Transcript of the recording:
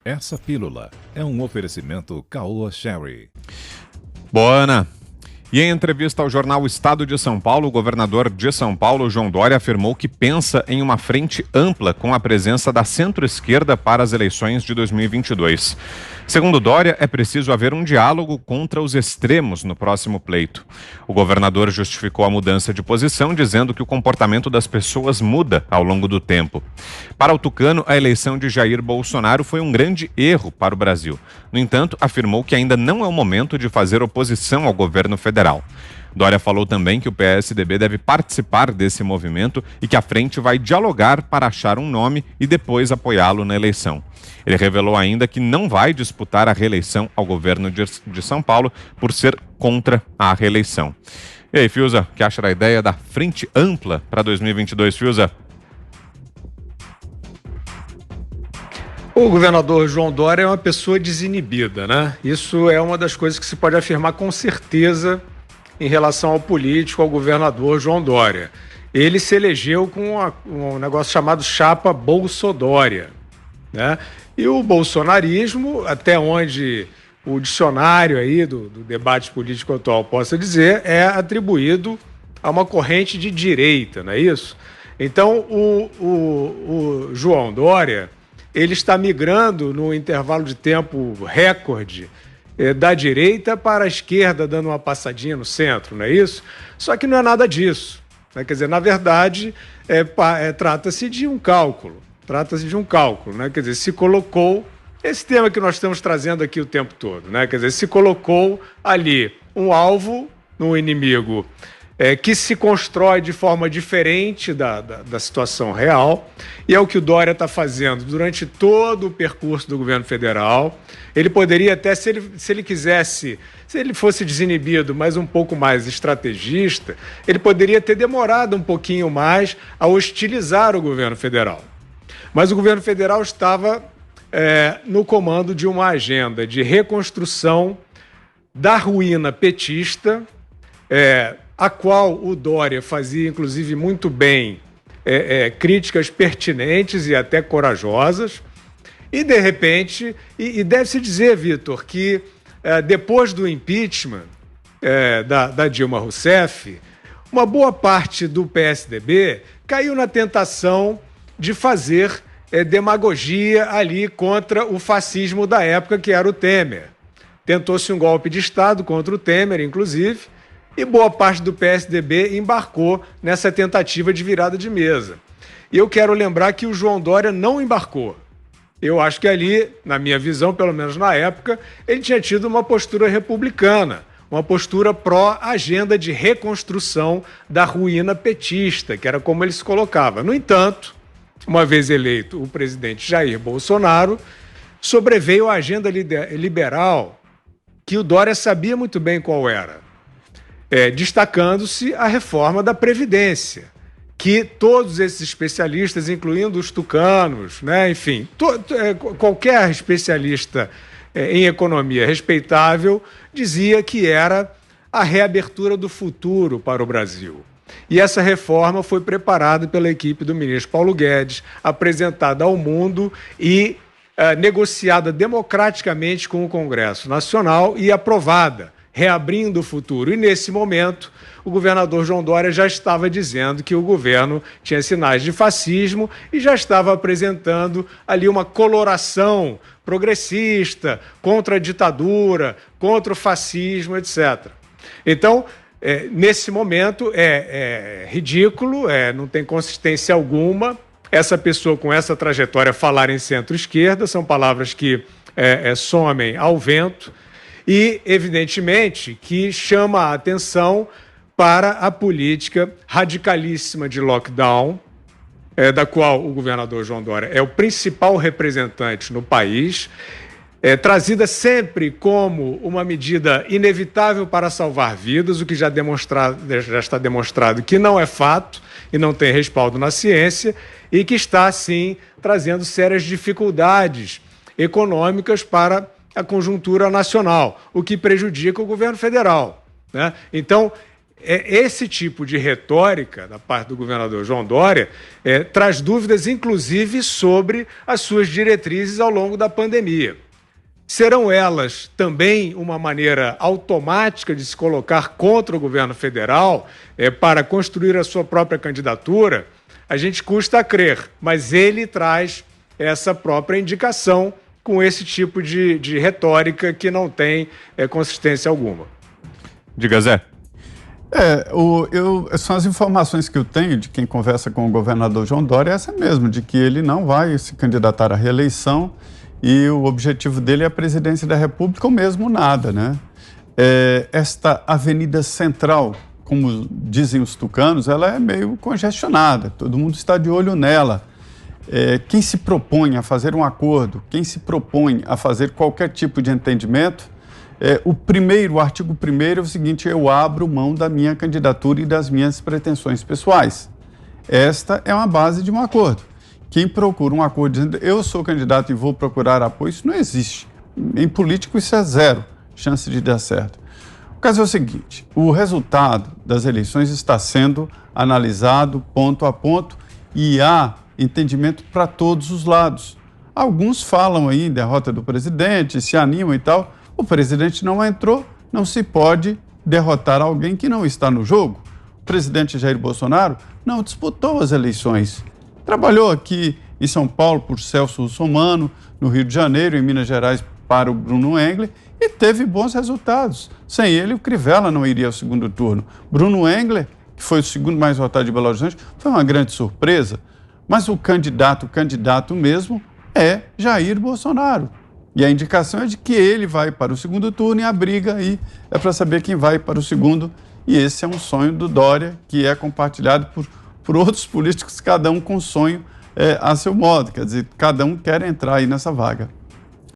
Essa pílula é um oferecimento Caoa Sherry. Boa, Ana. E em entrevista ao jornal Estado de São Paulo, o governador de São Paulo, João Dória, afirmou que pensa em uma frente ampla com a presença da centro-esquerda para as eleições de 2022. Segundo Dória, é preciso haver um diálogo contra os extremos no próximo pleito. O governador justificou a mudança de posição, dizendo que o comportamento das pessoas muda ao longo do tempo. Para o tucano, a eleição de Jair Bolsonaro foi um grande erro para o Brasil. No entanto, afirmou que ainda não é o momento de fazer oposição ao governo federal. Dória falou também que o PSDB deve participar desse movimento e que a frente vai dialogar para achar um nome e depois apoiá-lo na eleição. Ele revelou ainda que não vai disputar a reeleição ao governo de São Paulo por ser contra a reeleição. E aí, Fiuza, o que acha da ideia da frente ampla para 2022, Fiuza? O governador João Dória é uma pessoa desinibida, né? Isso é uma das coisas que se pode afirmar com certeza em relação ao político, ao governador João Dória. Ele se elegeu com um negócio chamado chapa Bolsodória, né? E o bolsonarismo, até onde o dicionário aí do debate político atual possa dizer, é atribuído a uma corrente de direita, não é isso? Então, o João Dória, ele está migrando no intervalo de tempo recorde da direita para a esquerda, dando uma passadinha no centro, não é isso? Só que não é nada disso, né? Quer dizer, na verdade, trata-se de um cálculo. Trata-se de um cálculo, né? Quer dizer, se colocou esse tema que nós estamos trazendo aqui o tempo todo, né? Quer dizer, se colocou ali um alvo no inimigo que se constrói de forma diferente da situação real, e é o que o Dória está fazendo durante todo o percurso do governo federal. Ele poderia até, se ele quisesse, se ele fosse desinibido, mas um pouco mais estrategista, ele poderia ter demorado um pouquinho mais a hostilizar o governo federal. Mas o governo federal estava no comando de uma agenda de reconstrução da ruína petista, a qual o Dória fazia, inclusive, muito bem críticas pertinentes e até corajosas. E, de repente, e deve-se dizer, Vitor, que depois do impeachment da Dilma Rousseff, uma boa parte do PSDB caiu na tentação de fazer demagogia ali contra o fascismo da época, que era o Temer. Tentou-se um golpe de Estado contra o Temer, inclusive, e boa parte do PSDB embarcou nessa tentativa de virada de mesa. E eu quero lembrar que o João Dória não embarcou. Eu acho que ali, na minha visão, pelo menos na época, ele tinha tido uma postura republicana, uma postura pró-agenda de reconstrução da ruína petista, que era como ele se colocava. No entanto, uma vez eleito o presidente Jair Bolsonaro, sobreveio a agenda liberal, que o Dória sabia muito bem qual era, destacando-se a reforma da Previdência, que todos esses especialistas, incluindo os tucanos, né, enfim, qualquer especialista em economia respeitável, dizia que era a reabertura do futuro para o Brasil. E essa reforma foi preparada pela equipe do ministro Paulo Guedes, apresentada ao mundo e negociada democraticamente com o Congresso Nacional e aprovada, reabrindo o futuro. E, nesse momento, o governador João Dória já estava dizendo que o governo tinha sinais de fascismo e já estava apresentando ali uma coloração progressista contra a ditadura, contra o fascismo, etc. Então, nesse momento, é ridículo, não tem consistência alguma essa pessoa com essa trajetória falar em centro-esquerda, são palavras que somem ao vento, e, evidentemente, que chama a atenção para a política radicalíssima de lockdown, da qual o governador João Dória é o principal representante no país, trazida sempre como uma medida inevitável para salvar vidas, o que já está demonstrado que não é fato e não tem respaldo na ciência, e que está, sim, trazendo sérias dificuldades econômicas para a conjuntura nacional, o que prejudica o governo federal, né? Então, esse tipo de retórica da parte do governador João Dória traz dúvidas, inclusive, sobre as suas diretrizes ao longo da pandemia. Serão elas também uma maneira automática de se colocar contra o governo federal para construir a sua própria candidatura? A gente custa a crer, mas ele traz essa própria indicação com esse tipo de retórica que não tem consistência alguma. Diga, Zé. São as informações que eu tenho de quem conversa com o governador João Dória, essa mesmo, de que ele não vai se candidatar à reeleição e o objetivo dele é a presidência da República ou mesmo nada, né? Esta Avenida Central, como dizem os tucanos, ela é meio congestionada, todo mundo está de olho nela. Quem se propõe a fazer um acordo, quem se propõe a fazer qualquer tipo de entendimento, o artigo 1º é o seguinte: eu abro mão da minha candidatura e das minhas pretensões pessoais. Esta é uma base de um acordo. Quem procura um acordo dizendo eu sou candidato e vou procurar apoio, isso não existe. Em político isso é zero chance de dar certo. O caso é o seguinte: o resultado das eleições está sendo analisado ponto a ponto e há entendimento para todos os lados. Alguns falam aí em derrota do presidente, se animam e tal. O presidente não entrou, não se pode derrotar alguém que não está no jogo. O presidente Jair Bolsonaro não disputou as eleições. Trabalhou aqui em São Paulo por Celso Russomano, no Rio de Janeiro, em Minas Gerais para o Bruno Engler e teve bons resultados. Sem ele, o Crivella não iria ao segundo turno. Bruno Engler, que foi o segundo mais votado de Belo Horizonte, foi uma grande surpresa. Mas o candidato mesmo é Jair Bolsonaro. E a indicação é de que ele vai para o segundo turno e a briga aí é para saber quem vai para o segundo. E esse é um sonho do Dória, que é compartilhado por outros políticos, cada um com sonho a seu modo. Quer dizer, cada um quer entrar aí nessa vaga.